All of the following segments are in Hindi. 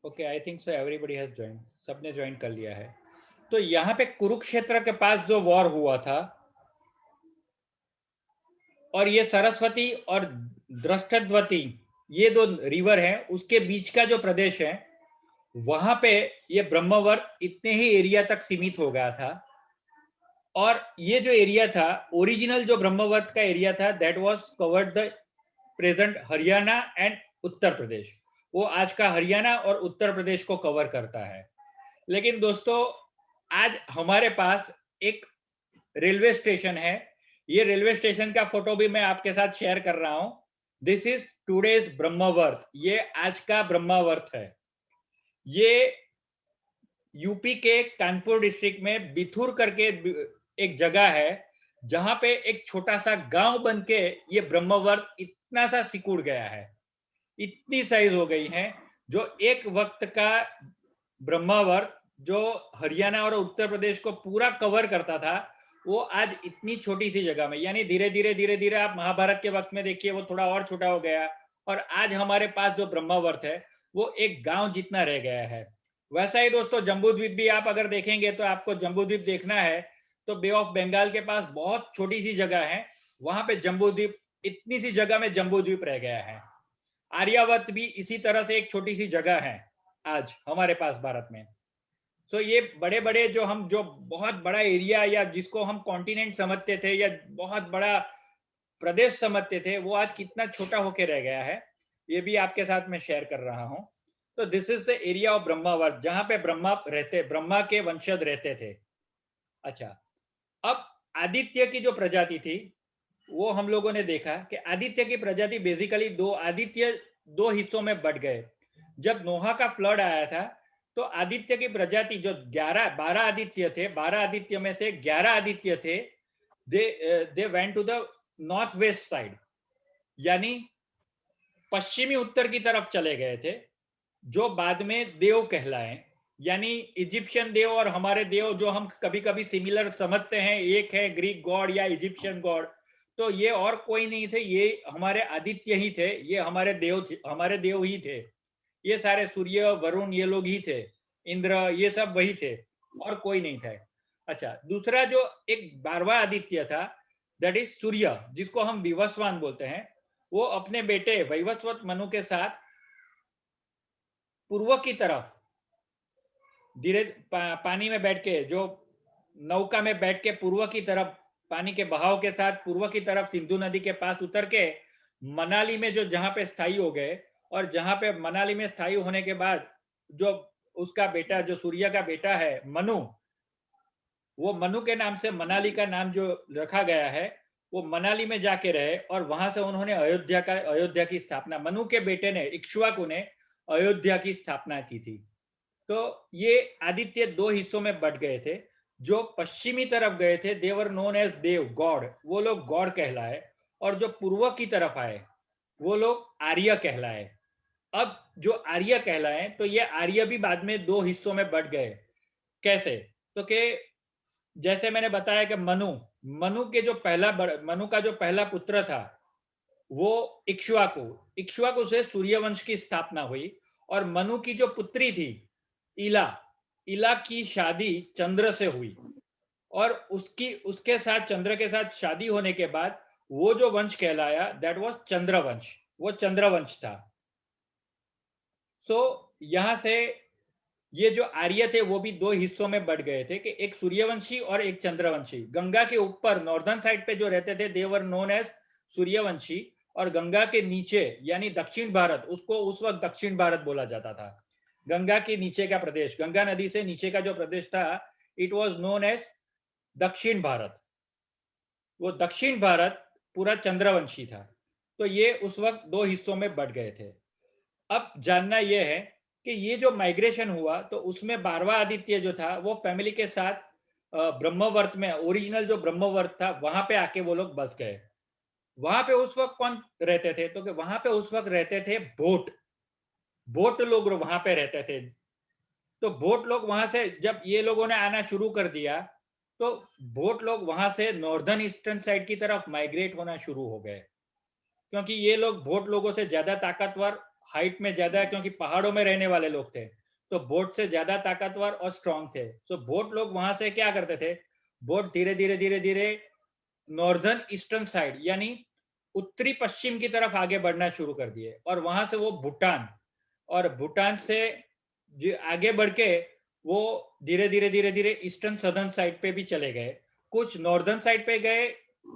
Okay, I think so everybody has join, सबने ज्वाइन कर लिया है। तो यहाँ पे कुरुक्षेत्र के पास जो वॉर हुआ था, और ये सरस्वती और दृष्टद्वती, ये दो रिवर हैं, उसके बीच का जो प्रदेश है, वहां पे ये ब्रह्मवर्त इतने ही एरिया तक सीमित हो गया था। और ये जो एरिया था, ओरिजिनल जो ब्रह्मवर्त का एरिया था, that was covered the present Haryana and Uttar Pradesh. वो आज का हरियाणा और उत्तर प्रदेश को कवर करता है। लेकिन दोस्तों, आज हमारे पास एक रेलवे स्टेशन है। ये रेलवे स्टेशन का फोटो भी मैं आपके साथ शेयर कर रहा हूं। This is today's Brahmavarta. ये आज का ब्रह्मावर्त है। ये यूपी के कानपुर डिस्ट्रिक्ट में बिथुर करके एक जगह है, जहां पे एक छोटा सा गांव बन के ये ब्रह्मावर्त इतना सा सिकुड़ गया है, इतनी साइज हो गई है। जो एक वक्त का ब्रह्मावर्त जो हरियाणा और उत्तर प्रदेश को पूरा कवर करता था, वो आज इतनी छोटी सी जगह में, यानी धीरे धीरे आप महाभारत के वक्त में देखिए, वो थोड़ा और छोटा हो गया, और आज हमारे पास जो ब्रह्मावर्त है वो एक गांव जितना रह गया है। वैसा ही दोस्तों जम्बूद्वीप भी आप अगर देखेंगे, तो आपको जम्बूद्वीप देखना है तो बे ऑफ बंगाल के पास बहुत छोटी सी जगह है, वहां पे जम्बूद्वीप, इतनी सी जगह में जम्बूद्वीप रह गया है। आर्यावर्त भी इसी तरह से एक छोटी सी जगह है आज हमारे पास भारत में। तो ये बड़े बड़े जो हम, जो बहुत बड़ा एरिया या जिसको हम कॉन्टिनेंट समझते थे या बहुत बड़ा प्रदेश समझते थे, वो आज कितना छोटा होके रह गया है, ये भी आपके साथ मैं शेयर कर रहा हूं। तो this is the area of Brahmavarta, जहां पे ब्रह्मा रहते, ब्रह्मा के वंशज रहते थे। अच्छा, अब आदित्य की जो प्रजाति थी, वो हम लोगों ने देखा कि आदित्य की प्रजाति बेसिकली दो हिस्सों में बट गए। जब नोहा का फ्लड आया था, तो आदित्य की प्रजाति जो 12 आदित्य थे, 12 आदित्य में से 11 आदित्य थे, they went to the north west side, यानी पश्चिमी उत्तर की तरफ चले गए थे, जो बाद में देव कहलाए। यानी इजिप्शियन देव और हमारे देव जो हम कभी कभी सिमिलर समझते हैं, एक है ग्रीक गॉड या इजिप्शियन गॉड, तो ये और कोई नहीं थे, ये हमारे आदित्य ही थे, ये हमारे देव ही थे। ये सारे सूर्य, वरुण, ये लोग ही थे, इंद्र, ये सब वही थे, और कोई नहीं था। अच्छा, दूसरा जो एक 12वां आदित्य था, दैट इज सूर्य, जिसको हम विवस्वान बोलते हैं, वो अपने बेटे वैवस्वत मनु के साथ पूर्व की तरफ धीरे पानी में बैठ के, जो नौका में बैठ के पूर्व की तरफ, पानी के बहाव के साथ पूर्व की तरफ सिंधु नदी के पास उतर के मनाली में जो जहां पे स्थायी हो गए, और जहां पे मनाली में स्थायी होने के बाद जो उसका बेटा, जो सूर्य का बेटा है मनु, वो मनु के नाम से मनाली का नाम जो रखा गया है, वो मनाली में जाके रहे, और वहां से उन्होंने अयोध्या की स्थापना, मनु के बेटे ने, इक्ष्वाकु ने अयोध्या की स्थापना की थी। तो ये आदित्य दो हिस्सों में बट गए थे। जो पश्चिमी तरफ गए थे, देवर नोन एज देव, गॉड, वो लोग गॉड कहलाए, और जो पूर्व की तरफ आए वो लोग आर्य कहलाए। अब जो आर्य कहलाए, तो ये आर्य भी बाद में दो हिस्सों में बट गए। कैसे? तो के जैसे मैंने बताया कि मनु, मनु का जो पहला पुत्र था वो इक्ष्वाकु, इक्ष्वाकु से सूर्यवंश की स्थापना हुई। और मनु की जो पुत्री थी इला, इला की शादी चंद्र से हुई, और उसके साथ, चंद्र के साथ शादी होने के बाद वो जो वंश कहलाया, दैट वाज चंद्रवंश, वो चंद्रवंश था। सो यहां से ये जो आर्य थे वो भी दो हिस्सों में बढ़ गए थे, कि एक सूर्यवंशी और एक चंद्रवंशी। गंगा के ऊपर नॉर्दर्न साइड पे जो रहते थे, देवर नोन एज सूर्यवंशी, और गंगा के नीचे यानी दक्षिण भारत, उसको उस वक्त दक्षिण भारत बोला जाता था। गंगा के नीचे का प्रदेश, गंगा नदी से नीचे का जो प्रदेश था, इट वाज नोन एज दक्षिण भारत। वो दक्षिण भारत पूरा चंद्रवंशी था। तो ये उस वक्त दो हिस्सों में बट गए थे। अब जानना यह है कि ये जो माइग्रेशन हुआ तो उसमें बारवा आदित्य जो था वो फैमिली के साथ ब्रह्मवर्त में, ओरिजिनल जो ब्रह्मवर्त था वहां पे आके वो लोग बस गए। वहां पे उस वक्त कौन रहते थे? तो कि वहां पे उस वक्त रहते थे भोट। भोट लोग वहां पे रहते थे। तो भोट लोग वहां से जब ये लोगों ने आना शुरू कर दिया तो भोट लोग वहां से नॉर्दर्न ईस्टर्न साइड की तरफ माइग्रेट होना शुरू हो गए, क्योंकि ये लोग भोट लोगों से ज्यादा ताकतवर, हाइट में ज्यादा, क्योंकि पहाड़ों में रहने वाले लोग थे तो भोट से ज्यादा ताकतवर और स्ट्रांग थे। तो भोट लोग वहां से क्या करते थे, भोट धीरे धीरे धीरे धीरे नॉर्दर्न ईस्टर्न साइड यानी उत्तरी पश्चिम की तरफ आगे बढ़ना शुरू कर दिए, और वहां से वो भूटान, और भूटान से आगे बढ़ के वो धीरे धीरे धीरे धीरे ईस्टर्न सदर्न साइड पे भी चले गए। कुछ नॉर्दर्न साइड पे गए,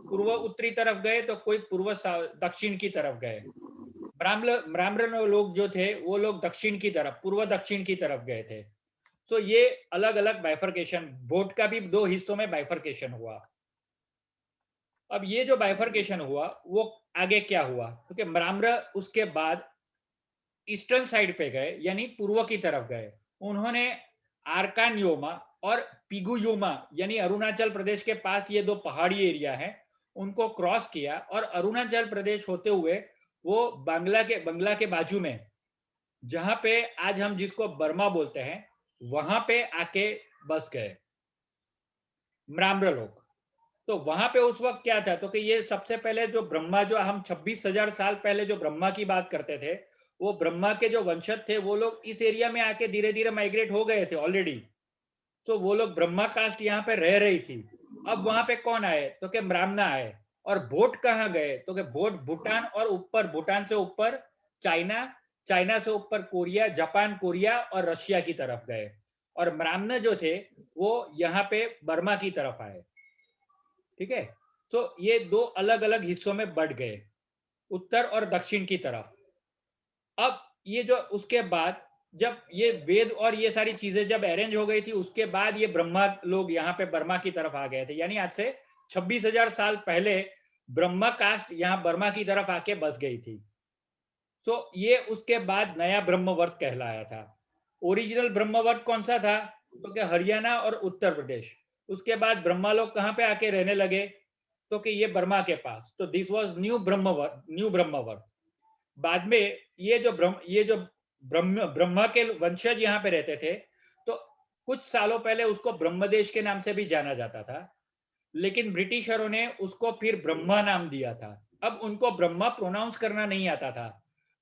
पूर्व उत्तरी तरफ गए, तो कोई पूर्व दक्षिण की तरफ गए। ब्राह्मण लोग जो थे वो लोग दक्षिण की तरफ, पूर्व दक्षिण की तरफ गए थे। सो ये अलग अलग बाइफर्केशन, बोट का भी दो हिस्सों में बाइफर्केशन हुआ। अब ये जो बाइफर्केशन हुआ वो आगे क्या हुआ, क्योंकि ब्राह्मण उसके बाद ईस्टर्न साइड पे गए यानी पूर्व की तरफ गए। उन्होंने आरकान योमा और पिगु योमा यानी अरुणाचल प्रदेश के पास ये दो पहाड़ी एरिया है उनको क्रॉस किया, और अरुणाचल प्रदेश होते हुए वो बंगला के बाजू में, जहां पे आज हम जिसको बर्मा बोलते हैं, वहां पे आके बस गए ब्राह्मण लोग। तो वहां पे उस वक्त क्या था, तो कि ये सबसे पहले जो ब्रह्मा, जो हम 26,000 साल पहले जो ब्रह्मा की बात करते थे, वो ब्रह्मा के जो वंशज थे वो लोग इस एरिया में आके धीरे धीरे माइग्रेट हो गए थे ऑलरेडी। तो वो लोग ब्रह्मा कास्ट यहाँ पे रह रही थी। अब वहां पे कौन आए, तो कि ब्राह्मण आए। और भोट कहाँ गए, तो कि भोट भूटान, और ऊपर भूटान से ऊपर चाइना, चाइना से ऊपर कोरिया, जापान, कोरिया और रशिया की तरफ गए। और ब्राह्मण जो थे वो यहाँ पे बर्मा की तरफ आए। ठीक है। तो ये दो अलग अलग हिस्सों में बढ़ गए, उत्तर और दक्षिण की तरफ। अब ये जो उसके बाद जब ये वेद और ये सारी चीजें जब अरेंज हो गई थी, उसके बाद ये ब्रह्मा लोग यहाँ पे बर्मा की तरफ आ गए थे, यानी आज से 26,000 साल पहले ब्रह्मा कास्ट यहाँ बर्मा की तरफ आके बस गई थी। तो ये उसके बाद नया ब्रह्मवर्त कहलाया था। ओरिजिनल ब्रह्मवर्त कौन सा था, तो कि हरियाणा और उत्तर प्रदेश। उसके बाद ब्रह्मा लोग कहाँ पे आके रहने लगे, तो कि ये बर्मा के पास। तो दिस वाज न्यू ब्रह्मवर्त। बाद में ये जो ब्रह्मा के वंशज यहाँ पे रहते थे, तो कुछ सालों पहले उसको ब्रह्मदेश के नाम से भी जाना जाता था, लेकिन ब्रिटिशरों ने उसको फिर ब्रह्मा नाम दिया था। अब उनको ब्रह्मा प्रोनाउंस करना नहीं आता था,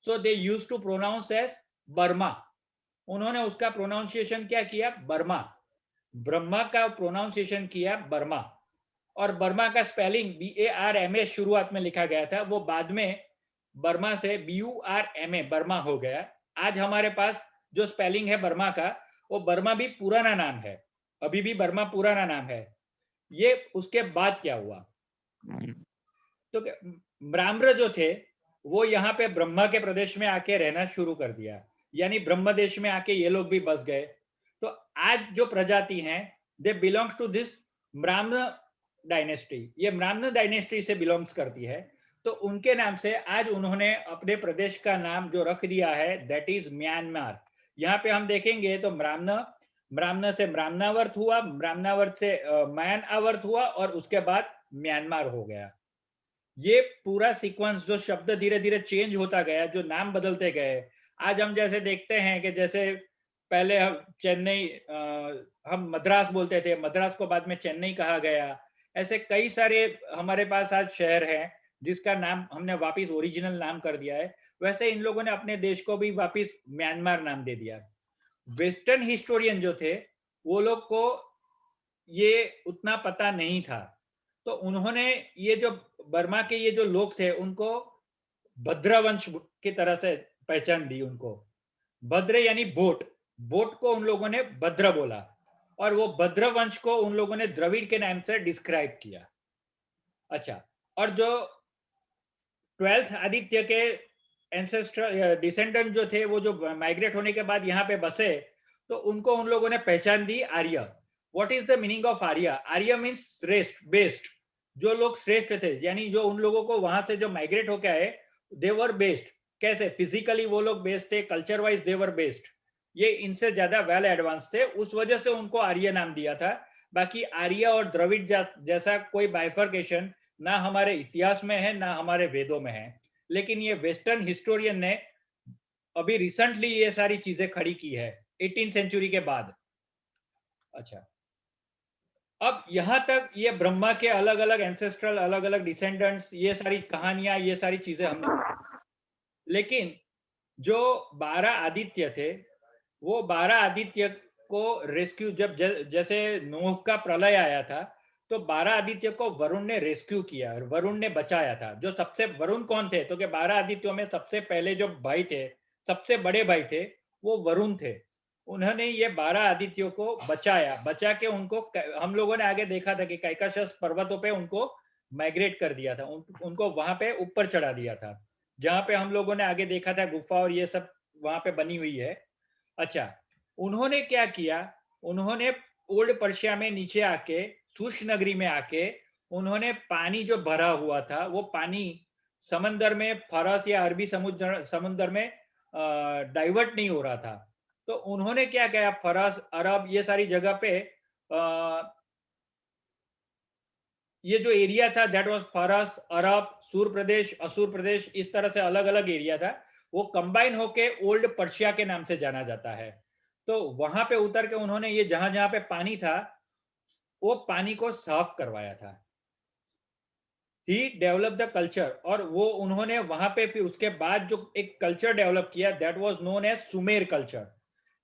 so they used to pronounce as Burma. उन्होंने उसका प्रोनाउंसिएशन क्या किया, बर्मा। ब्रह्मा का प्रोनाउंसिएशन किया बर्मा, और बर्मा का स्पेलिंग BARMA शुरुआत में लिखा गया था, वो बाद में बर्मा से BURMA बर्मा हो गया। आज हमारे पास जो स्पेलिंग है बर्मा का, वो बर्मा भी पुराना नाम है, अभी भी बर्मा पुराना नाम है। ये उसके बाद क्या हुआ, तो ब्राह्मण जो थे वो यहाँ पे ब्रह्मा के प्रदेश में आके रहना शुरू कर दिया, यानी ब्रह्म देश में आके ये लोग भी बस गए। तो आज जो प्रजाति हैं, दे बिलोंग्स टू दिस ब्राह्मण डायनेस्टी, ये ब्राह्मण डायनेस्टी से बिलोंग्स करती है। तो उनके नाम से आज उन्होंने अपने प्रदेश का नाम जो रख दिया है, दैट इज म्यांमार। यहाँ पे हम देखेंगे तो ब्राह्मण से ब्राह्मणावर्त हुआ, ब्राह्मणावर्त से म्यानआवर्त हुआ, और उसके बाद म्यांमार हो गया। ये पूरा सीक्वेंस जो शब्द धीरे धीरे चेंज होता गया, जो नाम बदलते गए। आज हम जैसे देखते हैं कि जैसे पहले हम चेन्नई, हम मद्रास बोलते थे, मद्रास को बाद में चेन्नई कहा गया। ऐसे कई सारे हमारे पास आज शहर हैं जिसका नाम हमने वापिस ओरिजिनल नाम कर दिया है। वैसे इन लोगों ने अपने देश को भी वापिस म्यांमार नाम दे दिया। वेस्टर्न हिस्टोरियन जो थे वो लोग को ये उतना पता नहीं था, तो उन्होंने ये जो बर्मा के ये जो लोग थे उनको भद्रवंश की तरह से पहचान दी। उनको भद्र यानी बोट, बोट को उन लोगों ने भद्र बोला, और वो भद्रवंश को उन लोगों ने द्रविड़ के नाम से डिस्क्राइब किया। अच्छा, और जो 12th आदित्य के एंसेस्टर डिसेंडेंट जो थे, वो जो माइग्रेट होने के बाद यहाँ पे बसे, तो उनको उन लोगों ने पहचान दी Arya. What is the meaning of Arya? Arya means rest, based. जो लोग श्रेष्ठ थे, यानी जो उन लोगों को वहां से जो माइग्रेट होके आए, दे वर बेस्ड। कैसे? फिजिकली वो लोग बेस्ड थे, culture wise they were based, ये इनसे ज्यादा वेल एडवांस थे, उस वजह से उनको आर्य नाम दिया था। बाकी आर्य और द्रविड़ जैसा कोई बाइफर्केशन ना हमारे इतिहास में है ना हमारे वेदों में है, लेकिन ये वेस्टर्न हिस्टोरियन ने अभी रिसेंटली ये सारी चीजें खड़ी की है 18 सेंचुरी के बाद। अच्छा, अब यहां तक ये ब्रह्मा के अलग अलग एंसेस्ट्रल, अलग अलग डिसेंडेंट्स, ये सारी कहानियां, ये सारी चीजें हमने, लेकिन जो 12 आदित्य थे, वो 12 आदित्य को रेस्क्यू, जब जैसे नूह का प्रलय आया था, तो 12 आदित्य को वरुण ने रेस्क्यू किया और वरुण ने बचाया था। जो सबसे, वरुण कौन थे? तो कि 12 आदित्यों में सबसे पहले जो भाई थे, सबसे बड़े भाई थे, वो वरुण थे। उन्होंने ये 12 आदित्यों को बचाया, बचा के उनको हम लोगों ने आगे देखा था कि कैकाशस पर्वतों पे उनको माइग्रेट कर दिया था, उनको वहां पे ऊपर चढ़ा दिया था, जहां पे हम लोगों ने आगे देखा था गुफा और ये सब वहां पे बनी हुई है। अच्छा, उन्होंने क्या किया? उन्होंने ओल्ड पर्शिया में नीचे आके, सुश नगरी में आके, उन्होंने पानी जो भरा हुआ था, वो पानी समंदर में, फारस या अरबी समुद्र में डाइवर्ट नहीं हो रहा था। तो उन्होंने क्या किया? फारस, अरब, ये सारी जगह पे ये जो एरिया था, दैट वाज फारस, अरब, सूर प्रदेश, असुर प्रदेश, इस तरह से अलग अलग एरिया था, वो कंबाइन होके ओल्ड पर्शिया के नाम से जाना जाता है। तो वहां पे उतर के उन्होंने ये जहां जहां पे पानी था, वो पानी को साफ करवाया था। ही डेवलप द कल्चर, और वो उन्होंने वहां पे फिर उसके बाद जो एक कल्चर डेवलप किया, that was known as Sumer culture.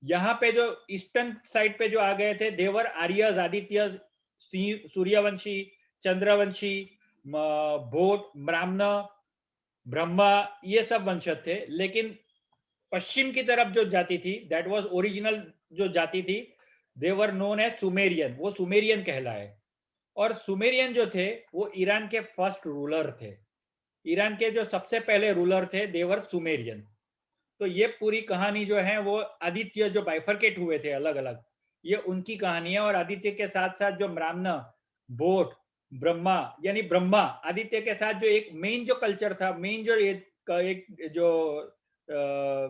यहाँ पे जो ईस्टर्न साइड पे जो आ गए थे, देवर आर्यस, आदित्य, सूर्यवंशी, चंद्रवंशी, भोट, ब्राह्मण, ब्रह्मा, ये सब वंशज थे। लेकिन पश्चिम की तरफ जो जाति थी, दैट वाज ओरिजिनल जो जाति थी, देवर नोन एज सुमेरियन, वो सुमेरियन कहलाए। और सुमेरियन जो थे, वो ईरान के फर्स्ट रूलर थे। ईरान के जो सबसे पहले रूलर थे, देवर सुमेरियन। तो ये पूरी कहानी जो है, वो आदित्य जो बाइफरकेट हुए थे अलग अलग, ये उनकी कहानी है। और आदित्य के साथ साथ जो ब्राह्मण, बोट, ब्रह्मा, यानी ब्रह्मा, आदित्य के साथ जो एक मेन जो कल्चर था, मेन जो एक जो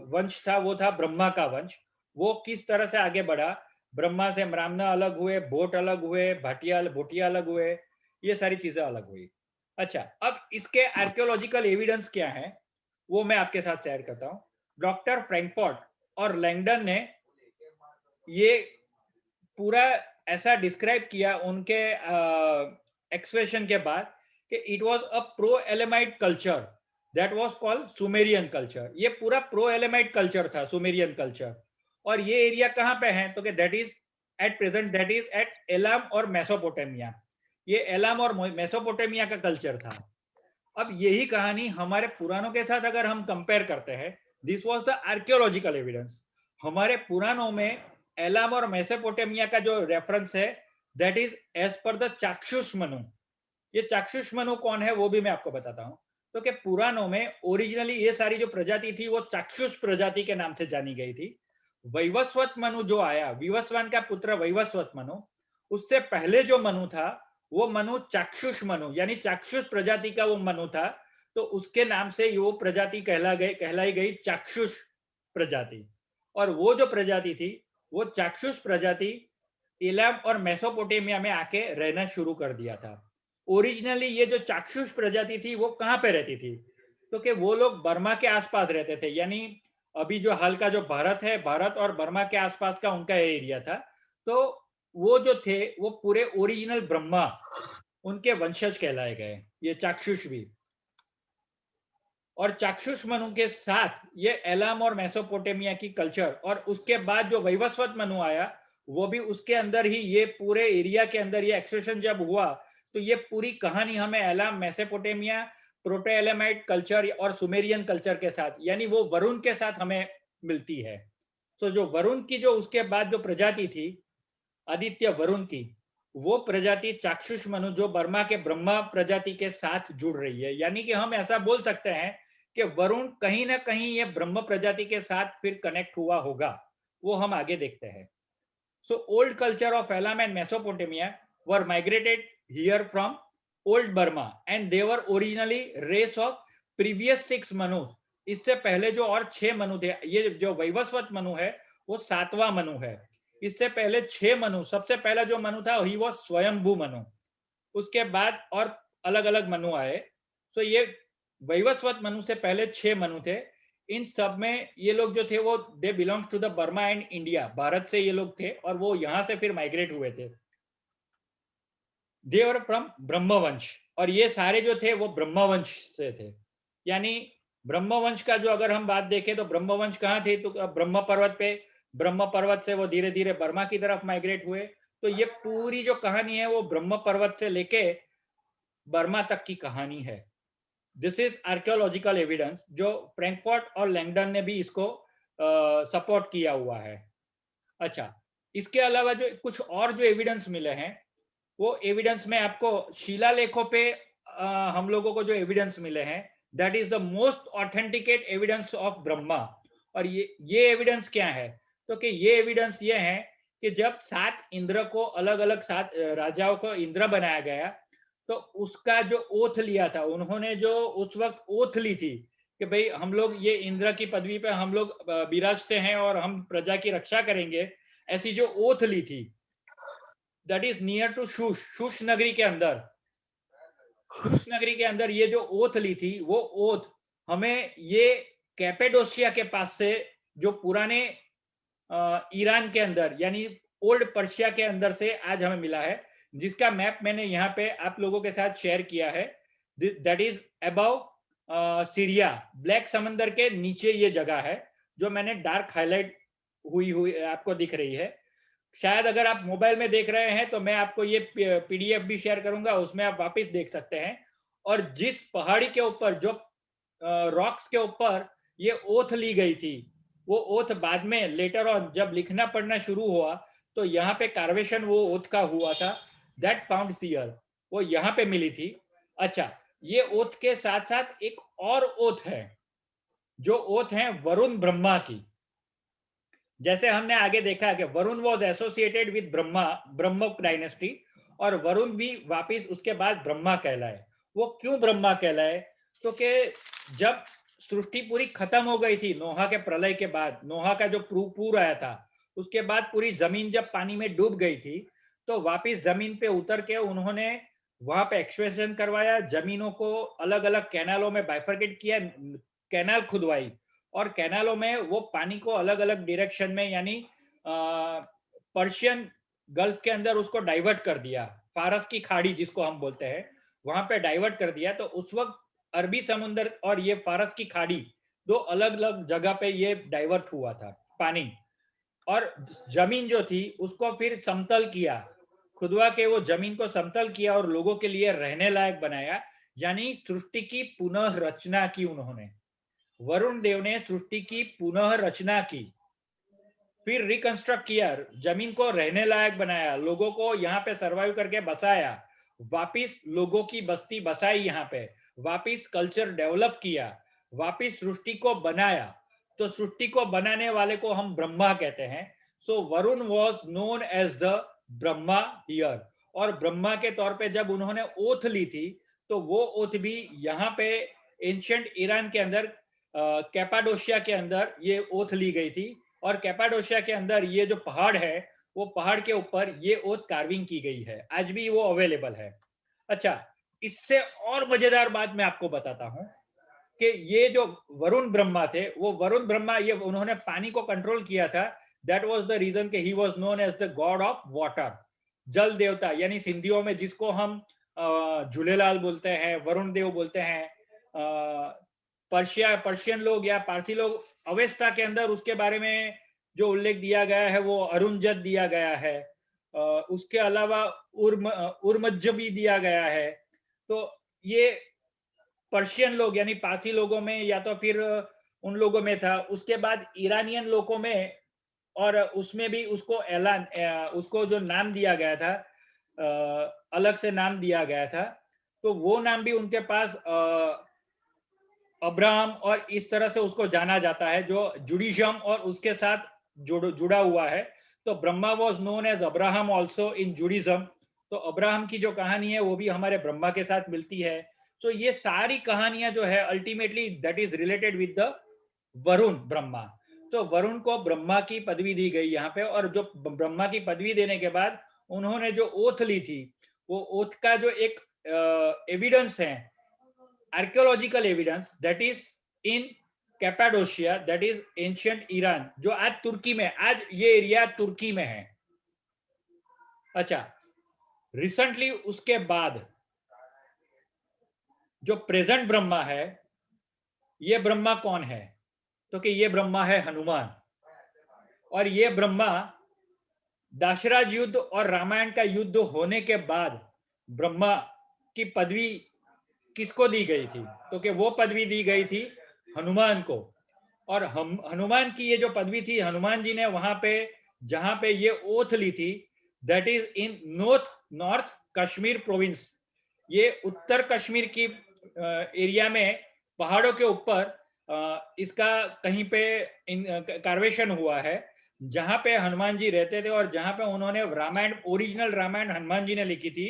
वंश था, वो था ब्रह्मा का वंश। वो किस तरह से आगे बढ़ा, ब्रह्मा से ब्राह्मण अलग हुए, भोट अलग हुए, भाटिया भोटिया अलग हुए, ये सारी चीजें अलग हुई। अच्छा, अब इसके आर्कियोलॉजिकल एविडेंस क्या है, वो मैं आपके साथ शेयर करता हूँ। डॉक्टर फ्रैंकफर्ट और लैंगडन ने ये पूरा ऐसा डिस्क्राइब किया उनके एक्सप्रेशन के बाद, कि it was a pro Elamite culture that was called Sumerian culture. ये पूरा प्रो एलेमाइट कल्चर था, सुमेरियन कल्चर। और ये एरिया कहाँ पे है? तो कि that is at present, that is at Elam और मेसोपोटामिया। ये एलाम और मेसोपोटामिया का कल्चर था। अब यही कहानी हमारे पुराणों के साथ अगर हम कंपेयर करते हैं, this was the archaeological evidence. हमारे पुराणों में एलाम और मेसोपोटामिया का जो रेफरेंस है, that is as per the Chakshusha Manu. ये चाक्षुष मनु कौन है, वो भी मैं आपको बताता हूँ। तो कि पुराणों में ओरिजिनली ये सारी जो प्रजाति थी, वो चाक्षुष प्रजाति के नाम से जानी गई थी। वैवस्वत मनु जो आया, विवस्वान का पुत्र वैवस्वत मनु, उससे पहले जो मनु था, वो मनु चाक्षुष मनु, यानी चाक्षुष प्रजाति का वो मनु था। तो उसके नाम से वो प्रजाति कहलाई गई चाक्षुष प्रजाति। और वो जो प्रजाति थी, वो चाक्षुष प्रजाति इलाम और मेसोपोटामिया में आके रहना शुरू कर दिया था। ओरिजिनली ये जो चाक्षुष प्रजाति थी, वो कहाँ पे रहती थी? तो कि वो लोग बर्मा के आसपास रहते थे, यानी अभी जो हाल का जो भारत है, भारत और बर्मा के आसपास का उनका एरिया था। तो वो जो थे, वो पूरे ओरिजिनल ब्रह्मा, उनके वंशज कहलाए गए ये चाक्षुष भी। और चाक्षुष मनु के साथ ये एलाम और मेसोपोटामिया की कल्चर, और उसके बाद जो वैवस्वत मनु आया, वो भी उसके अंदर ही, ये पूरे एरिया के अंदर ये एक्सप्रेशन जब हुआ, तो ये पूरी कहानी हमें एलाम, मेसोपोटामिया, प्रोटो एलामाइट कल्चर और सुमेरियन कल्चर के साथ, यानी वो वरुण के साथ हमें मिलती है। तो जो वरुण की जो उसके बाद जो प्रजाति थी, आदित्य वरुण की, वो प्रजाति चाक्षुष मनु जो बर्मा के ब्रह्मा प्रजाति के साथ जुड़ रही है। यानी कि हम ऐसा बोल सकते हैं कि वरुण कहीं ना कहीं ये ब्रह्म प्रजाति के साथ फिर कनेक्ट हुआ होगा। वो हम आगे देखते हैं। So old culture of Elam and Mesopotamia were migrated here from old Burma and they were originally race of previous 6 Manu. इससे पहले जो और 6 मनु थे, ये जो वैवस्वत मनु है वो 7वां मनु है। इससे पहले 6 मनु, सबसे पहला जो मनु था ही वो स्वयंभू मनु, उसके बाद और अलग अलग मनु आए। तो ये वैवस्वत मनु से पहले 6 मनु थे। इन सब में ये लोग जो थे वो they belongs to the Burma and India, Bharat से ये लोग थे और वो यहां से फिर माइग्रेट हुए थे। दे वर फ्रॉम ब्रह्मवंश, और ये सारे जो थे वो ब्रह्मवंश से थे। यानी ब्रह्मवंश का जो अगर हम बात देखें तो ब्रह्मवंश कहाँ थे, तो ब्रह्म पर्वत पे, ब्रह्म पर्वत से वो धीरे धीरे बर्मा की तरफ माइग्रेट हुए। तो ये पूरी जो कहानी है वो ब्रह्म पर्वत से लेके बर्मा तक की कहानी है। दिस इज आर्कियोलॉजिकल एविडेंस, जो फ्रैंकफर्ट और लैंगडन ने भी इसको सपोर्ट किया हुआ है। अच्छा, इसके अलावा जो कुछ और जो एविडेंस मिले हैं, वो एविडेंस में आपको शिलालेखों पे हम लोगों को जो एविडेंस मिले हैं, that is the most authenticate evidence of Brahma. और ये एविडेंस क्या है, तो कि ये एविडेंस ये है कि जब 7 इंद्र को अलग अलग 7 राजाओं को इंद्र बनाया गया, तो उसका जो ओथ लिया था, उन्होंने जो उस वक्त ओथ ली थी कि भाई हम लोग ये इंद्र की पदवी पे हम लोग विराजते हैं और हम प्रजा की रक्षा करेंगे, ऐसी जो ओथ ली थी, दैट इज नियर टू शूश, शूश नगरी के अंदर। शूश नगरी के अंदर ये जो ओथ ली थी, वो ओथ हमें ये कैपेडोशिया के पास से, जो पुराने ईरान के अंदर यानी ओल्ड पर्शिया के अंदर से आज हमें मिला है, जिसका मैप मैंने यहाँ पे आप लोगों के साथ शेयर किया है। That is about Syria, black समंदर के नीचे ये जगह है, जो मैंने डार्क हाईलाइट हुई हुई आपको दिख रही है। शायद अगर आप मोबाइल में देख रहे हैं तो मैं आपको ये पीडीएफ भी शेयर करूंगा, उसमें आप वापस देख सकते हैं। और जिस पहाड़ी के ऊपर, जो रॉक्स के ऊपर ये ओथ ली गई थी, वो ओथ बाद में लेटर ऑन जब लिखना पढ़ना शुरू हुआ तो यहाँ पे कार्वेशन वो ओथ का हुआ था, दैट फाउंड सीयर, वो यहाँ पे मिली थी। अच्छा, ये ओथ के साथ साथ एक और ओथ है, जो ओथ है वरुण ब्रह्मा की। जैसे हमने आगे देखा कि Varun was associated with Brahma, Brahmak dynasty, और वरुण भी वापिस उसके बाद ब्रह्मा कहलाए। वो क्यों ब्रह्मा कहलाए, तो कि जब सृष्टि पूरी खत्म हो गई थी नोहा के प्रलय के बाद, नोहा का जो पूर आया था, उसके बाद पूरी जमीन जब पानी में डूब गई थी, तो वापिस जमीन पे उतर के उन्होंने वहां पे एक्सवेशन करवाया, जमीनों को अलग अलग कैनालों में बाइफरकेट किया, कैनाल खुदवाई, और कैनालों में वो पानी को अलग अलग डायरेक्शन में, यानी पर्शियन गल्फ के अंदर उसको डाइवर्ट कर दिया, फारस की खाड़ी जिसको हम बोलते हैं, वहां पे डाइवर्ट कर दिया। तो उस वक्त अरबी समुद्र और ये फारस की खाड़ी, दो अलग अलग जगह पे ये डाइवर्ट हुआ था पानी। और जमीन जो थी उसको फिर समतल किया, खुदवा के वो जमीन को समतल किया और लोगों के लिए रहने लायक बनाया, यानी सृष्टि की पुनः रचना की उन्होंने। वरुण देव ने सृष्टि की पुनः रचना की, फिर रिकंस्ट्रक्ट किया, जमीन को रहने लायक बनाया, लोगों को यहाँ पे सरवाइव करके बसाया, वापिस लोगों की बस्ती बसाई यहाँ पे, वापिस कल्चर डेवलप किया, वापिस सृष्टि को बनाया। तो सृष्टि को बनाने वाले को हम ब्रह्मा कहते हैं। So Varun was known as the Brahma here. और ब्रह्मा के तौर पे जब उन्होंने ओथ ली थी, तो वो ओथ भी यहाँ पे एंशिएंट ईरान के अंदर, कैपाडोशिया के अंदर ये ओथ ली गई थी। और कैपाडोशिया के अंदर ये जो पहाड़ है, वो पहाड़ के ऊपर ये ओथ कार्विंग की गई है, आज भी वो अवेलेबल है। अच्छा, इससे और मजेदार बात मैं आपको बताता हूं कि ये जो वरुण ब्रह्मा थे, वो वरुण ब्रह्मा, ये उन्होंने पानी को कंट्रोल किया था। दैट वाज द रीजन कि he was known as the god of water, जल देवता, यानी सिंधियों में जिसको हम झूलेलाल बोलते हैं, वरुण देव बोलते हैं। पर्शियन लोग या पारसी लोग अवेस्ता के अंदर उसके बारे में जो उल्लेख दिया गया है वो अरुणजत दिया गया है। उसके अलावा उर्मज्ज भी दिया गया है। तो ये पर्शियन लोग यानी पारसी लोगों में या तो फिर उन लोगों में था। उसके बाद ईरानियन लोगों में, और उसमें भी उसको ऐलान, उसको जो नाम दिया गया था, अलग से नाम दिया गया था, तो वो नाम भी उनके पास अब्राहम और इस तरह से उसको जाना जाता है, जो जुडिशम और उसके साथ जुड़ा हुआ है। तो Brahma was known as Abraham also in Judaism. तो अब्राहम की जो कहानी है वो भी हमारे ब्रह्मा के साथ मिलती है। तो ये सारी कहानियां जो है ultimately that is related with the Varun Brahma. तो वरुण को ब्रह्मा की पदवी दी गई यहाँ पे, और जो ब्रह्मा की पदवी देने के बाद उन्होंने जो ओथ ली थी, वो ओथ का जो एक एविडेंस है, archaeological evidence, that is in Cappadocia, that is ancient Iran, जो आज तुर्की में, आज ये एरिया तुर्की में है। अच्छा, रिसेंटली उसके बाद जो प्रेजेंट ब्रह्मा है, ये ब्रह्मा कौन है? तो कि ये ब्रह्मा है हनुमान। और ये ब्रह्मा दाशराज युद्ध और रामायण का युद्ध होने के बाद ब्रह्मा की पदवी किसको दी गई थी? तो कि वो पदवी दी गई थी हनुमान को। और हम हनुमान की ये जो पदवी थी, हनुमान जी ने वहां पे जहां पे ये ओथ ली थी, that is in north Kashmir province. ये उत्तर कश्मीर की एरिया में पहाड़ों के ऊपर इसका कहीं पे कार्वेशन हुआ है, जहां पे हनुमान जी रहते थे, और जहां पे उन्होंने रामायण, ओरिजिनल रामायण हनुमान जी ने लिखी थी,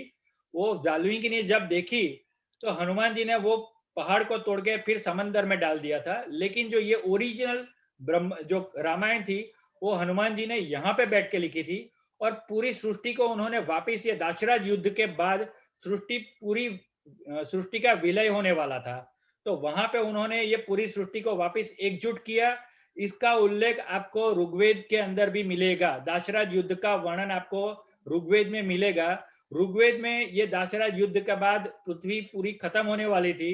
वो वाल्मीकि ने जब देखी तो हनुमान जी ने वो पहाड़ को तोड़ के फिर समंदर में डाल दिया था। लेकिन जो ये ओरिजिनल ब्रह्म जो रामायण थी, वो हनुमान जी ने यहाँ पे बैठ के लिखी थी। और पूरी सृष्टि को उन्होंने वापिस, ये दाशराज युद्ध के बाद सृष्टि का विलय होने वाला था, तो वहां पे उन्होंने ये पूरी सृष्टि को वापिस एकजुट किया। इसका उल्लेख आपको ऋग्वेद के अंदर भी मिलेगा। दाशराज युद्ध का वर्णन आपको ऋग्वेद में मिलेगा। ऋग्वेद में ये दाशराज युद्ध के बाद पृथ्वी पूरी खत्म होने वाली थी,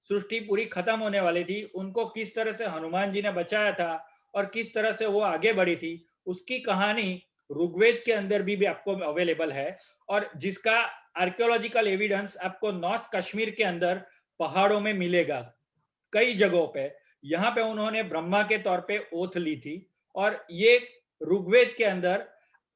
सृष्टि पूरी खत्म होने वाली थी, उनको किस तरह से हनुमान जी ने बचाया था और किस तरह से वो आगे बढ़ी थी, उसकी कहानी ऋग्वेद के अंदर भी आपको अवेलेबल है। और जिसका आर्कियोलॉजिकल एविडेंस आपको नॉर्थ कश्मीर के अंदर पहाड़ों में मिलेगा, कई जगहों पे। यहाँ पे उन्होंने ब्रह्मा के तौर पे ओथ ली थी। और ये ऋग्वेद के अंदर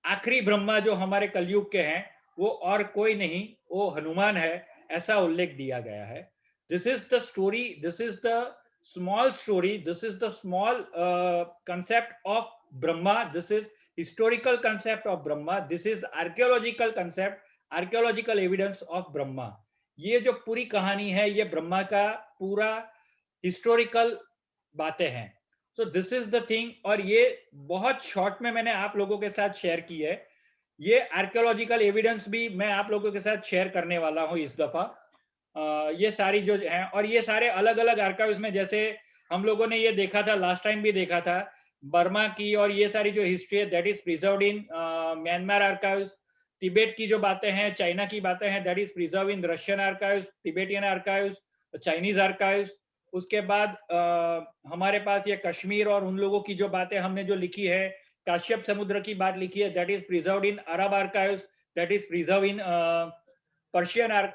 आखिरी ब्रह्मा जो हमारे कलयुग के हैं, वो और कोई नहीं, वो हनुमान है, ऐसा उल्लेख दिया गया है। This is the story, this is the small story, this is the small concept of Brahma, this is historical concept of Brahma, this is archaeological concept, archaeological evidence of Brahma. ये जो पूरी कहानी है, ये ब्रह्मा का पूरा हिस्टोरिकल बातें हैं। So this is the thing. और ये बहुत शॉर्ट में मैंने आप लोगों के साथ शेयर की है। ये आर्कियोलॉजिकल एविडेंस भी मैं आप लोगों के साथ शेयर करने वाला हूँ इस दफा। ये सारी जो हैं, और ये सारे अलग अलग आर्काइव्स में, जैसे हम लोगों ने ये देखा था लास्ट टाइम भी देखा था, बर्मा की और ये सारी जो हिस्ट्री है, that is preserved in Myanmar archives. Tibet की जो बातें हैं, चाइना की बातें हैं, that is preserve in Russian archives, Tibetan archives, Chinese archives. उसके बाद हमारे पास ये कश्मीर और उन लोगों की जो बातें हमने जो लिखी है, काश्यप समुद्र की बात लिखी है, that is preserved in Arab archives, that is preserve in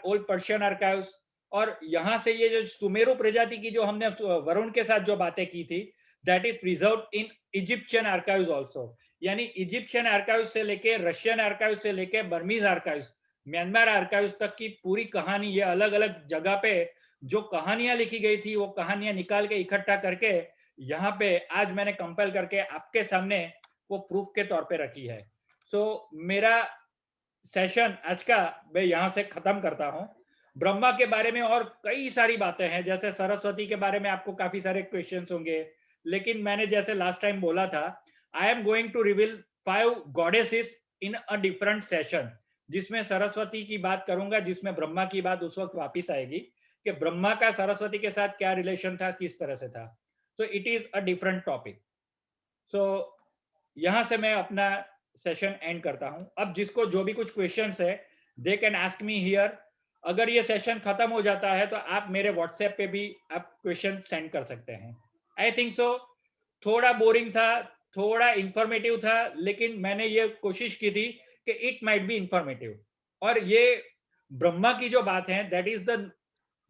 old Persian archives. और यहाँ से ये जो सुमेरु प्रजाति की जो हमने वरुण के साथ जो बातें की थी, that is preserve in Egyptian archives also. यानी इजिप्शियन आर्काइव्स से लेके, रशियन आर्काइव्स से लेके, बर्मीज आर्काइव्स, म्यांमार आर्काइव्स तक की पूरी कहानी, ये अलग अलग जगह पे जो कहानियां लिखी गई थी, वो कहानियां निकाल के इकट्ठा करके यहाँ पे आज मैंने कंपाइल करके आपके सामने वो प्रूफ के तौर पे रखी है। सो मेरा सेशन आज का मैं यहाँ से खत्म करता हूँ। ब्रह्मा के बारे में और कई सारी बातें हैं, जैसे सरस्वती के बारे में आपको काफी सारे क्वेश्चंस होंगे, लेकिन मैंने जैसे लास्ट टाइम बोला था, I am going to reveal 5 goddesses in a different session, जिसमें सरस्वती की बात करूंगा, जिसमें ब्रह्मा की बात उस वक्त वापिस आएगी कि ब्रह्मा का सरस्वती के साथ क्या रिलेशन था, किस तरह से था। So it is a different topic. So यहां से मैं अपना सेशन एंड करता हूं। अब जिसको जो भी कुछ क्वेश्चंस है, they can ask me here. अगर ये सेशन खत्म हो जाता है तो आप मेरे व्हाट्सएप पे भी आप क्वेश्चन सेंड कर सकते हैं। आई थिंक सो थोड़ा बोरिंग था, थोड़ा इंफॉर्मेटिव था, लेकिन मैंने ये कोशिश की थी कि इट माइट बी इंफॉर्मेटिव। और ये ब्रह्मा की जो बात है, that is the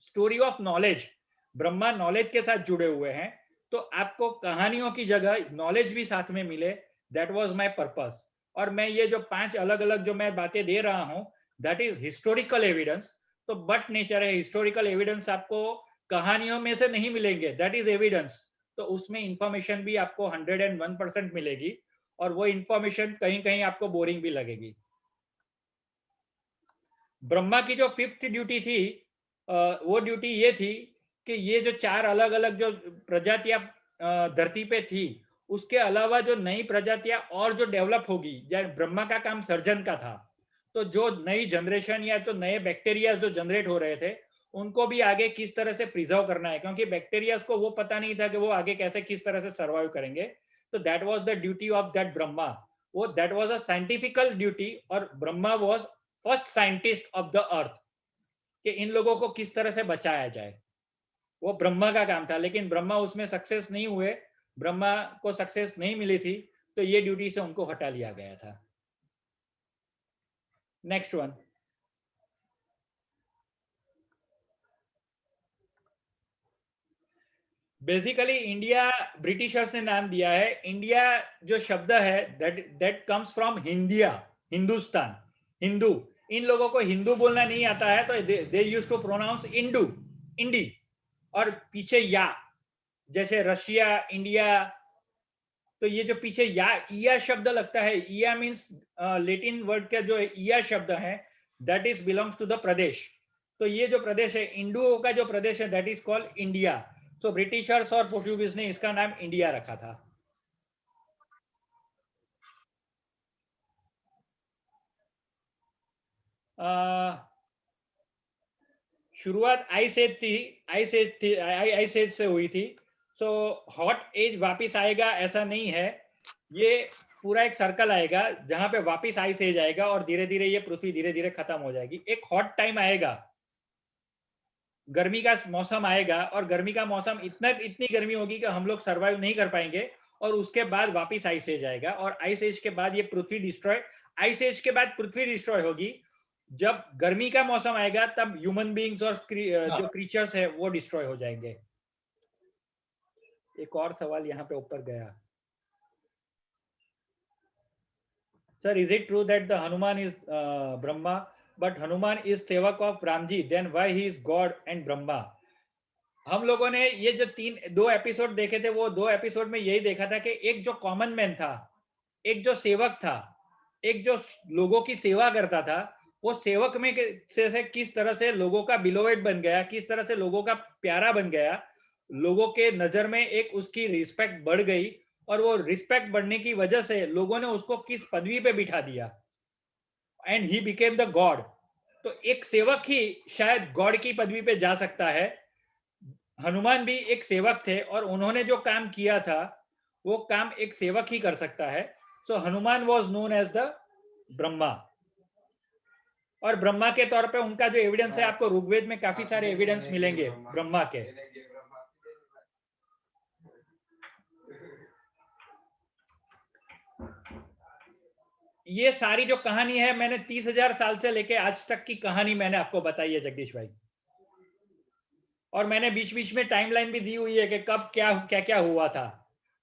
story of knowledge. Brahma knowledge के साथ जुड़े हुए हैं, तो आपको कहानियों की जगह नॉलेज भी साथ में मिले, दैट वाज माय पर्पस। और मैं ये जो 5 अलग अलग जो मैं बातें दे रहा हूं, दैट इज हिस्टोरिकल एविडेंस। तो बट नेचर है, हिस्टोरिकल एविडेंस आपको कहानियों में से नहीं मिलेंगे, दैट इज एविडेंस। तो उसमें इंफॉर्मेशन भी आपको 101% मिलेगी, और वो इंफॉर्मेशन कहीं कहीं आपको बोरिंग भी लगेगी। ब्रह्मा की जो 5th ड्यूटी थी, वो ड्यूटी ये थी कि ये जो 4 अलग अलग जो प्रजातियां धरती पे थी, उसके अलावा जो नई प्रजातियां और जो डेवलप होगी, ब्रह्मा का काम सर्जन का था, तो जो नई जनरेशन या तो नए बैक्टीरिया जो जनरेट हो रहे थे, उनको भी आगे किस तरह से प्रिजर्व करना है, क्योंकि बैक्टीरिया को वो पता नहीं था कि वो आगे कैसे किस तरह से सर्वाइव करेंगे। तो that was the duty of that Brahma. वो that was a scientifical duty, और Brahma was first scientist of the earth, कि इन लोगों को किस तरह से बचाया जाए। वो ब्रह्मा का काम था, लेकिन ब्रह्मा उसमें सक्सेस नहीं हुए, ब्रह्मा को सक्सेस नहीं मिली थी, तो ये ड्यूटी से उनको हटा लिया गया था। Next one. Basically India Britishers ने नाम दिया है। इंडिया जो शब्द है, that comes from Hindia, Hindustan, Hindu. इन लोगों को हिंदू बोलना नहीं आता है, तो they used to pronounce Indu, Indi, और पीछे या, जैसे रशिया, इंडिया। तो ये जो पीछे या इया शब्द लगता है, इया मीन्स लेटिन वर्ड का जो इया शब्द है, that is belongs to the Pradesh. तो ये जो प्रदेश है, इंडुओं का जो प्रदेश है, दैट इज कॉल्ड इंडिया। तो ब्रिटिशर्स और पोर्टुगीज ने इसका नाम इंडिया रखा था। शुरुआत आइस एज थी, आइस एज से हुई थी। सो हॉट एज वापिस आएगा ऐसा नहीं है, ये पूरा एक सर्कल आएगा जहां पे वापिस आइस एज आएगा, और धीरे धीरे ये पृथ्वी धीरे धीरे खत्म हो जाएगी। एक हॉट टाइम आएगा, गर्मी का मौसम आएगा, और गर्मी का मौसम इतनी गर्मी होगी कि हम लोग सर्वाइव नहीं कर पाएंगे, और उसके बाद वापिस आइस एज आएगा, और आइस एज के बाद ये पृथ्वी डिस्ट्रॉय, आइस एज के बाद पृथ्वी डिस्ट्रॉय होगी। जब गर्मी का मौसम आएगा, तब ह्यूमन बीइंग्स और जो क्रीचर्स है वो डिस्ट्रॉय हो जाएंगे। एक और सवाल यहाँ पे ऊपर गया, sir, is it true that the Hanuman is Brahma, but Hanuman is सेवक of Ram ji, then why he is god and Brahma? हम लोगों ने ये जो दो एपिसोड देखे थे, वो दो एपिसोड में यही देखा था कि एक जो कॉमन मैन था, एक जो सेवक था, एक जो लोगों की सेवा करता था, वो सेवक में से किस तरह से लोगों का बिलोवेड बन गया, किस तरह से लोगों का प्यारा बन गया, लोगों के नजर में एक उसकी रिस्पेक्ट बढ़ गई, और वो रिस्पेक्ट बढ़ने की वजह से लोगों ने उसको किस पदवी पे बिठा दिया, and he became the God. तो एक सेवक ही शायद गॉड की पदवी पे जा सकता है। हनुमान भी एक सेवक थे, और उन्होंने जो काम किया था, वो काम एक सेवक ही कर सकता है। So Hanuman was known as the Brahma. और ब्रह्मा के तौर पे उनका जो एविडेंस है, आपको ऋग्वेद में काफी सारे एविडेंस मिलेंगे ब्रह्मा के। ये सारी जो कहानी है, मैंने 30,000 साल से लेके आज तक की कहानी मैंने आपको बताई है जगदीश भाई, और मैंने बीच बीच में टाइमलाइन भी दी हुई है कि कब क्या क्या क्या हुआ था।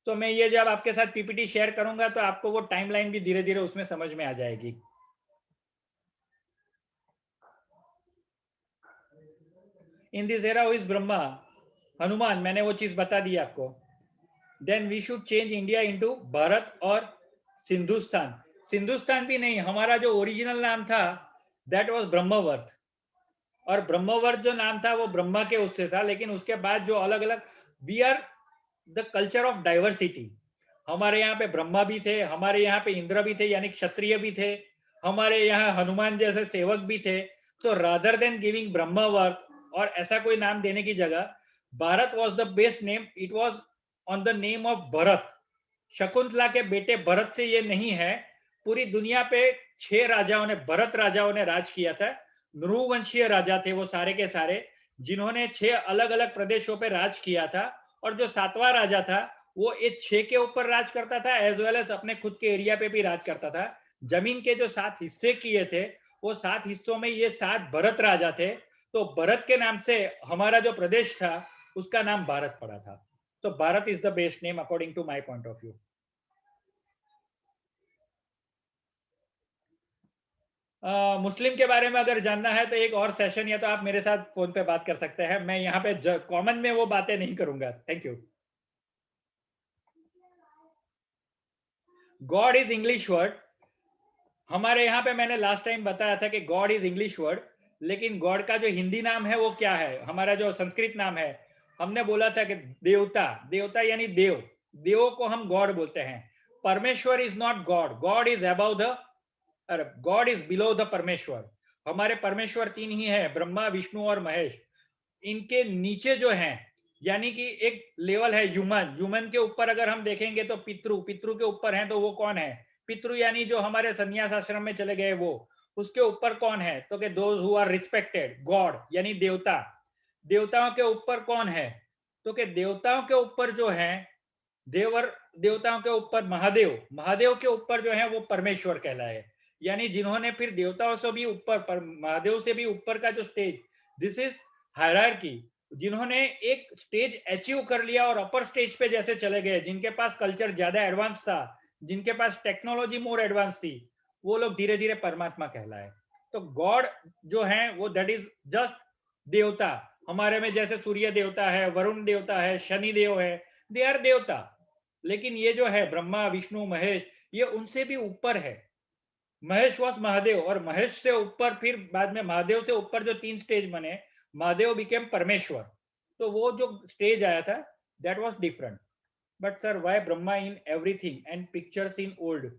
तो मैं ये जब आपके साथ पीपीटी शेयर करूंगा, तो आपको वो टाइमलाइन भी धीरे धीरे उसमें समझ में आ जाएगी। In this era who is Brahma, Hanuman, मैंने वो चीज बता दी आपको। Then we should change India into Bharat और सिंधुस्तान। सिंधुस्तान भी नहीं, हमारा जो ओरिजिनल नाम था, दैट वाज ब्रह्मवर्त। और ब्रह्मवर्त जो नाम था, वो ब्रह्मा के उससे था, लेकिन उसके बाद जो अलग अलग, we are the culture of diversity. हमारे यहाँ पे ब्रह्मा भी थे, हमारे यहाँ पे इंद्र भी थे, यानी क्षत्रिय भी थे, हमारे यहाँ हनुमान जैसे सेवक भी थे। तो रादर देन गिविंग ब्रह्मवर्त और ऐसा कोई नाम देने की जगह, Bharat was the best name. It was on the name of Bharat. Shakuntala के बेटे भरत से ये नहीं है। पूरी दुनिया पे 6 राजाओं ने, भरत राजाओं ने राज किया था। नृवंशीय राजा थे वो सारे के सारे, जिन्होंने 6 अलग अलग प्रदेशों पे राज किया था। और जो 7वां राजा था, वो ये 6 के ऊपर राज करता था, एज वेल एज अपने खुद के एरिया पे भी राज करता था। जमीन के जो 7 हिस्से किए थे, वो 7 हिस्सों में ये 7 भरत राजा थे। तो भरत के नाम से हमारा जो प्रदेश था, उसका नाम भारत पड़ा था। तो Bharat is the best name according to my point of view. मुस्लिम के बारे में अगर जानना है, तो एक और सेशन या तो आप मेरे साथ फोन पे बात कर सकते हैं। मैं यहाँ पे कॉमन में वो बातें नहीं करूंगा। Thank you. God is English word. हमारे यहाँ पे मैंने लास्ट टाइम बताया था कि गॉड इज इंग्लिश वर्ड। लेकिन गॉड का जो हिंदी नाम है वो क्या है, हमारा जो संस्कृत नाम है, हमने बोला था कि देवता, देवता यानी देव, देवों को हम गॉड बोलते हैं। परमेश्वर is not God, God is above the, God is below the परमेश्वर। हमारे परमेश्वर तीन ही है, ब्रह्मा विष्णु और महेश। इनके नीचे जो है, यानी कि एक लेवल है ह्यूमन, ह्यूमन के ऊपर अगर हम देखेंगे तो पितृ, पितृ के ऊपर है तो वो कौन है, पितृ यानी जो हमारे संन्यास आश्रम में चले गए वो, उसके ऊपर कौन है, तो कि those who are respected, god यानी देवता। देवताओं के ऊपर कौन है, तो कि देवताओं के ऊपर जो है देवर, देवताओं के ऊपर महादेव, महादेव के ऊपर जो है वो परमेश्वर कहलाए। यानी जिन्होंने फिर देवताओं से भी ऊपर, पर महादेव से भी ऊपर का जो स्टेज, दिस इज हायरार्की, जिन्होंने एक स्टेज अचीव कर लिया और अपर स्टेज पे जैसे चले गए, जिनके पास कल्चर ज्यादा एडवांस था, जिनके पास टेक्नोलॉजी मोर एडवांस थी, वो लोग धीरे धीरे परमात्मा कहलाए। तो गॉड जो है वो दैट इज जस्ट देवता। हमारे में जैसे सूर्य देवता है, वरुण देवता है, शनि देव है, दे आर देवता। लेकिन ये जो है ब्रह्मा विष्णु महेश, ये उनसे भी ऊपर है। महेश वॉज महादेव, और महेश से ऊपर फिर बाद में महादेव से ऊपर जो तीन स्टेज बने, महादेव बिकेम परमेश्वर। तो वो जो स्टेज आया था that was different. But sir why Brahma in everything and pictures in old?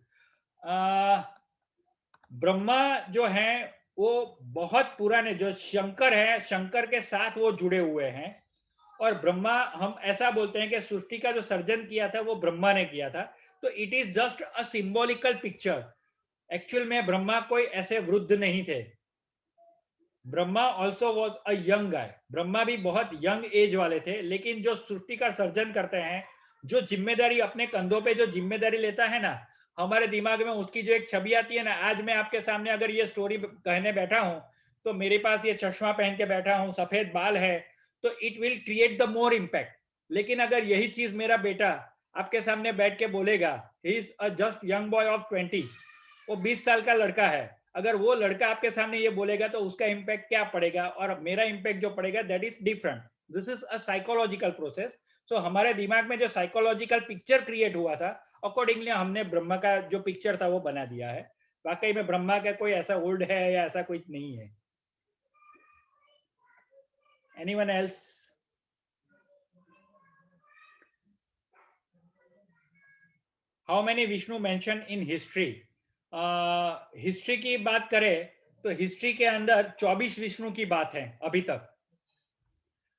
Brahma जो है वो बहुत पुराने, जो शंकर है, शंकर के साथ वो जुड़े हुए हैं। और ब्रह्मा, हम ऐसा बोलते हैं कि सृष्टि का जो सर्जन किया था वो ब्रह्मा ने किया था। तो it is just a symbolical picture. Actual में ब्रह्मा कोई ऐसे वृद्ध नहीं थे। Brahma also was a young guy, Brahma भी बहुत यंग एज वाले थे। लेकिन जो सृष्टि का सर्जन करते हैं, जो जिम्मेदारी अपने कंधों पे जो जिम्मेदारी लेता है ना, हमारे दिमाग में उसकी जो एक छवि आती है ना, आज मैं आपके सामने अगर ये स्टोरी कहने बैठा हूं, तो मेरे पास ये चश्मा पहन के बैठा हूं, सफेद बाल है, तो it will create the more impact. लेकिन अगर यही चीज मेरा बेटा आपके सामने बैठ के बोलेगा, he is a just young boy of 20, वो 20 साल का लड़का है, अगर वो लड़का आपके सामने ये बोलेगा तो उसका इम्पैक्ट क्या पड़ेगा, और मेरा इम्पैक्ट जो पड़ेगा that is different. This is a psychological process. So हमारे दिमाग में जो साइकोलॉजिकल पिक्चर क्रिएट हुआ था, अकॉर्डिंगली हमने ब्रह्मा का जो पिक्चर था वो बना दिया है। वाकई में ब्रह्मा का कोई ऐसा ओल्ड है या ऐसा कोई नहीं है। Anyone else? How many Vishnu mention in history? History की बात करें तो हिस्ट्री के अंदर 24 विष्णु की बात है अभी तक।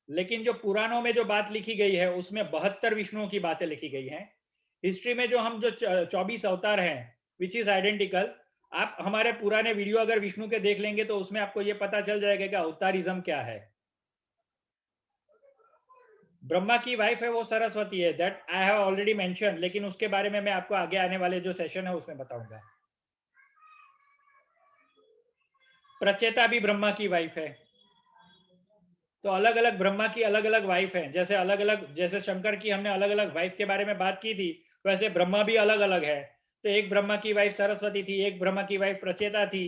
लेकिन जो पुराणों में जो बात लिखी गई है उसमें 72 विष्णुओं की बातें लिखी गई हैं। हिस्ट्री में जो हम जो 24 अवतार हैं विच इज आइडेंटिकल। आप हमारे पुराने वीडियो अगर विष्णु के देख लेंगे तो उसमें आपको ये पता चल जाएगा कि अवतारिज्म क्या है। ब्रह्मा की वाइफ है वो सरस्वती है, that I have already mention, लेकिन उसके बारे में मैं आपको आगे आने वाले जो सेशन है उसमें बताऊंगा। प्रचेता भी ब्रह्मा की वाइफ है। तो अलग अलग ब्रह्मा की अलग अलग वाइफ है, जैसे अलग अलग, जैसे शंकर की हमने अलग अलग वाइफ के बारे में बात की थी, वैसे ब्रह्मा भी अलग अलग है। तो एक ब्रह्मा की वाइफ सरस्वती थी, एक ब्रह्मा की वाइफ प्रचेता थी।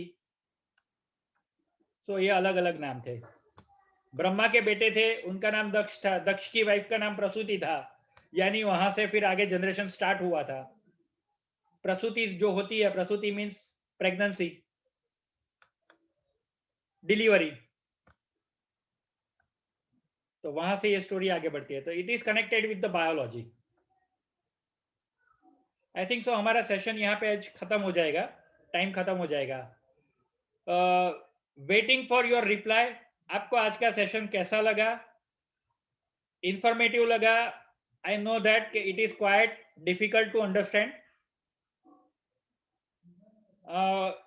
सो ये अलग अलग नाम थे। ब्रह्मा के बेटे थे, उनका नाम दक्ष था, दक्ष की वाइफ का नाम प्रसूति था, यानी वहां से फिर आगे जनरेशन स्टार्ट हुआ था। प्रसूति जो होती है, प्रसूति मीन्स प्रेगनेंसी, डिलीवरी। तो वहां से ये स्टोरी आगे बढ़ती है। तो it is connected with the biology. I think so हमारा सेशन यहाँ पे आज खत्म हो जाएगा, टाइम खत्म हो जाएगा। Waiting for your reply. आपको आज का सेशन कैसा लगा? इंफॉर्मेटिव लगा? I know that it is quite difficult to understand.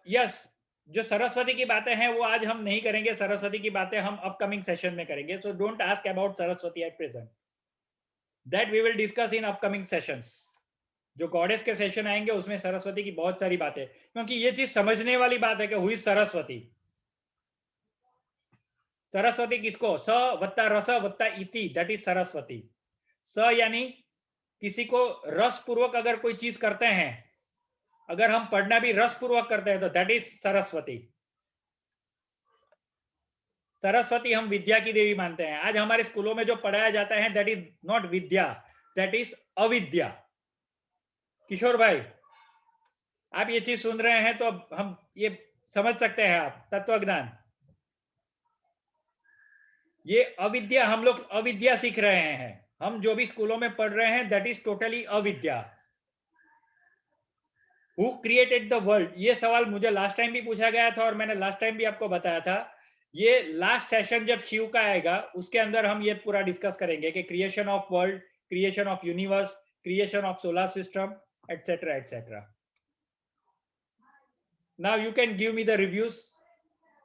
Yes, जो सरस्वती की बातें हैं वो आज हम नहीं करेंगे, सरस्वती की बातें हम अपकमिंग सेशन में करेंगे। So don't ask about Saraswati at present, that we will discuss in upcoming sessions. जो गॉडेस के सेशन आएंगे उसमें सरस्वती की बहुत सारी बातें, क्योंकि ये चीज समझने वाली बात है कि हुई सरस्वती। सरस्वती किसको? स वत्ता रस वत्ता इति, दैट इज सरस्वती। स यानी किसी को रस पूर्वक अगर कोई चीज करते हैं, अगर हम पढ़ना भी रस पूर्वक करते हैं तो दैट इज सरस्वती। सरस्वती हम विद्या की देवी मानते हैं। आज हमारे स्कूलों में जो पढ़ाया जाता है that is not Vidya, that is अविद्या। किशोर भाई, आप ये चीज सुन रहे हैं तो हम ये समझ सकते हैं आप तत्व ज्ञान। ये अविद्या, हम लोग अविद्या सीख रहे हैं, हम जो भी स्कूलों में पढ़ रहे हैं दैट इज टोटली अविद्या। हु क्रिएटेड द वर्ल्ड, ये सवाल मुझे लास्ट टाइम भी पूछा गया था और मैंने लास्ट टाइम भी आपको बताया था। ये लास्ट सेशन जब शिव का आएगा उसके अंदर हम ये पूरा डिस्कस करेंगे कि creation of world, creation of universe, creation of solar system, etcetera etcetera. Now you can give me the reviews.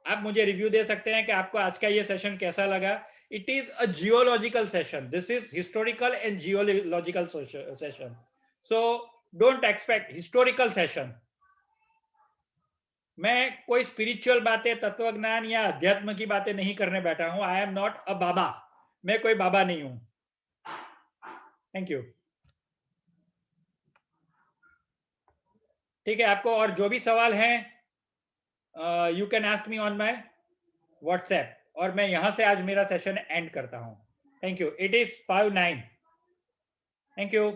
आप मुझे रिव्यू दे सकते हैं कि आपको आज का ये सेशन कैसा लगा। It is a geological session, this is historical and geological session, so don't expect historical session. मैं कोई स्पिरिचुअल बातें, तत्व ज्ञान या अध्यात्म की बातें नहीं करने बैठा हूं। आई एम नॉट अ बाबा, मैं कोई बाबा नहीं हूं। Thank you. ठीक है, आपको और जो भी सवाल हैं you can ask me on my WhatsApp, और मैं यहां से आज मेरा सेशन एंड करता हूं। Thank you. It is 5:09। Thank you.